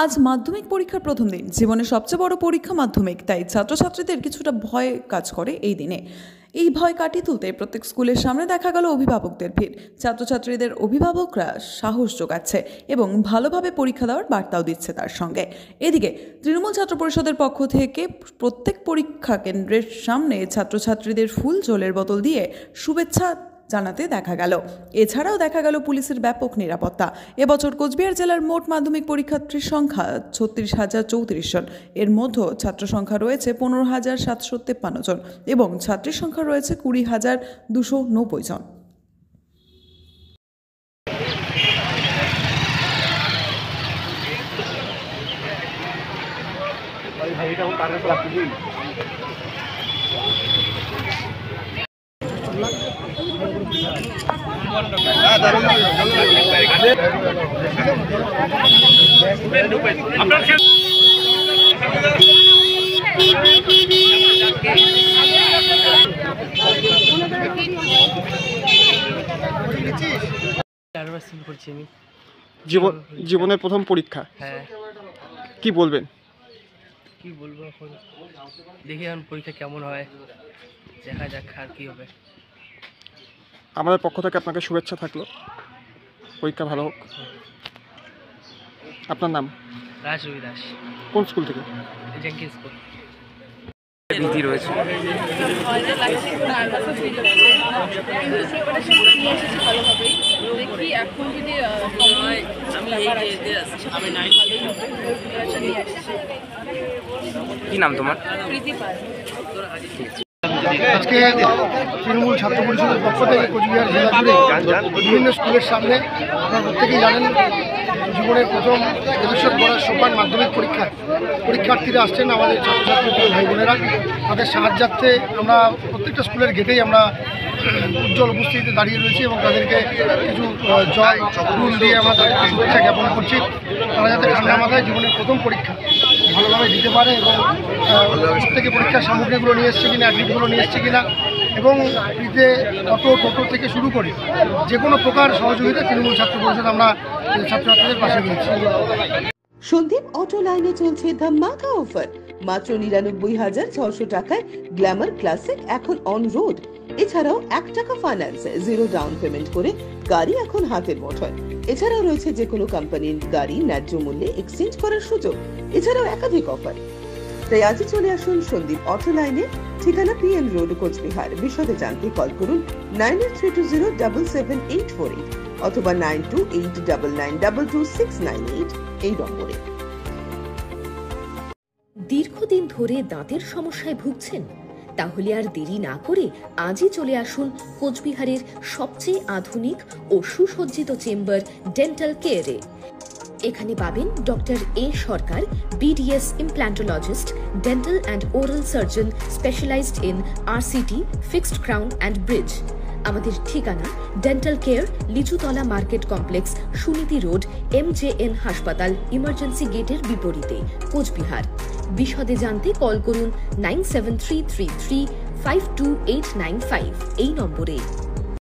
আজ মাধ্যমিক পরীক্ষার প্রথম দিন, জীবনের সবচেয়ে বড় পরীক্ষা মাধ্যমিক, তাই ছাত্রছাত্রীদের কিছুটা ভয় কাজ করে এই দিনে। এই ভয় কাটিয়ে তুলতে প্রত্যেক স্কুলের সামনে দেখা গেল অভিভাবকদের ভিড়। ছাত্রছাত্রীদের অভিভাবকরা সাহস যোগাচ্ছে এবং ভালোভাবে পরীক্ষা দেওয়ার বার্তাও দিচ্ছে তার সঙ্গে। এদিকে তৃণমূল ছাত্র পরিষদের পক্ষ থেকে প্রত্যেক পরীক্ষা কেন্দ্রের সামনে ছাত্রছাত্রীদের ফুল, জলের বোতল দিয়ে শুভেচ্ছা জানাতে দেখা গেল। এছাড়াও দেখা গেল পুলিশের ব্যাপক নিরাপত্তা। এবছর কোচবিহার জেলার মোট মাধ্যমিক পরীক্ষার্থীর সংখ্যা 36,034 জন। এর মধ্যে ছাত্র সংখ্যা রয়েছে 15,753 জন এবং ছাত্রীর সংখ্যা রয়েছে 20,290 জন। জীবনের প্রথম পরীক্ষা, হ্যাঁ। কি বলবেন? কি বলবো, এখন দেখি এখন পরীক্ষা কেমন হয়, দেখা যাক আর কি হবে। আমাদের পক্ষ থেকে আপনাকে শুভেচ্ছা থাকলো, পরীক্ষা ভালো হোক। আপনার নাম? রাজরবি দাস। কোন স্কুল থেকে? Jenkins school. ভীতি রয়েছে। কি নাম তোমার? আজকে তৃণমূল ছাত্র পরিষদের পক্ষ থেকে কোচবিহার জেলা জুড়ে বিভিন্ন স্কুলের সামনে, আপনারা প্রত্যেকেই জানেন, জীবনের প্রথম ভবিষ্যৎ গড়ার সোপান মাধ্যমিক পরীক্ষার্থীরা আসছেন, আমাদের ছাত্রছাত্রী ভাই বোনেরা। তাদের সাহায্যার্থে আমরা প্রত্যেকটা স্কুলের গেটেই আমরা উজ্জ্বল উপস্থিতিতে দাঁড়িয়ে রয়েছি এবং তাদেরকে কিছু জল ফুল দিয়ে আমরা তাদেরকে শুভেচ্ছা জ্ঞাপন করছি। তারা যাতে ঠান্ডা মাথায় জীবনের প্রথম পরীক্ষা ভালোভাবে দিতে পারে এবং প্রত্যেকে পরীক্ষার সামগ্রীগুলো নিয়ে এসছে কিনা, অ্যাডমিটগুলো নিয়ে এসছে কিনা, এবং ফ্রিতে অটো, টোটো থেকে শুরু করে যে কোনো প্রকার সহযোগিতা তৃণমূল ছাত্র পরিষদ আমরা ছাত্রছাত্রীদের পাশে রয়েছি। সন্দীপ অটো লাইনে চলছে ধামাকা অফার। মাত্র 99,600 টাকায় গ্ল্যামার ক্লাসিক এখন অন রোড। এছাড়াও 1 টাকা ফাইন্যান্স, 0 ডাউন পেমেন্ট করে গাড়ি এখন হাতের মুঠোয়। এছাড়াও রয়েছে যে কোনো কোম্পানির গাড়ি ন্যায্য মূল্যে এক্সচেঞ্জ করার সুযোগ। এছাড়াও একাধিক অফার। তাই আজই চলে আসুন সন্দীপ অটো লাইনে, ঠিকানা পিএম রোড, কোচবিহার। বিশদে জানতে কল করুন 9832077848 অথবা 9289922698 এই নম্বরে। দীর্ঘদিন ধরে দাঁতের সমস্যায় ভুগছেন? তাহলে আর দেরি না করে আজই চলে আসুন কোচবিহারের সবচেয়ে আধুনিক ও সুসজ্জিত চেম্বার ডেন্টাল কেয়ারে। এখানে পাবেন doctor A Sarkar, BDS implantologist, dental and oral surgeon specialized in RCT, fixed crown and bridge. আমাদের ঠিকানা dental care, Lichutala market complex, Suniti road, MJN হাসপাতাল, ইমার্জেন্সি গেটের বিপরীতে, কোচবিহার। বিশদে জানতে কল করুন 9733352895 এই নম্বরে।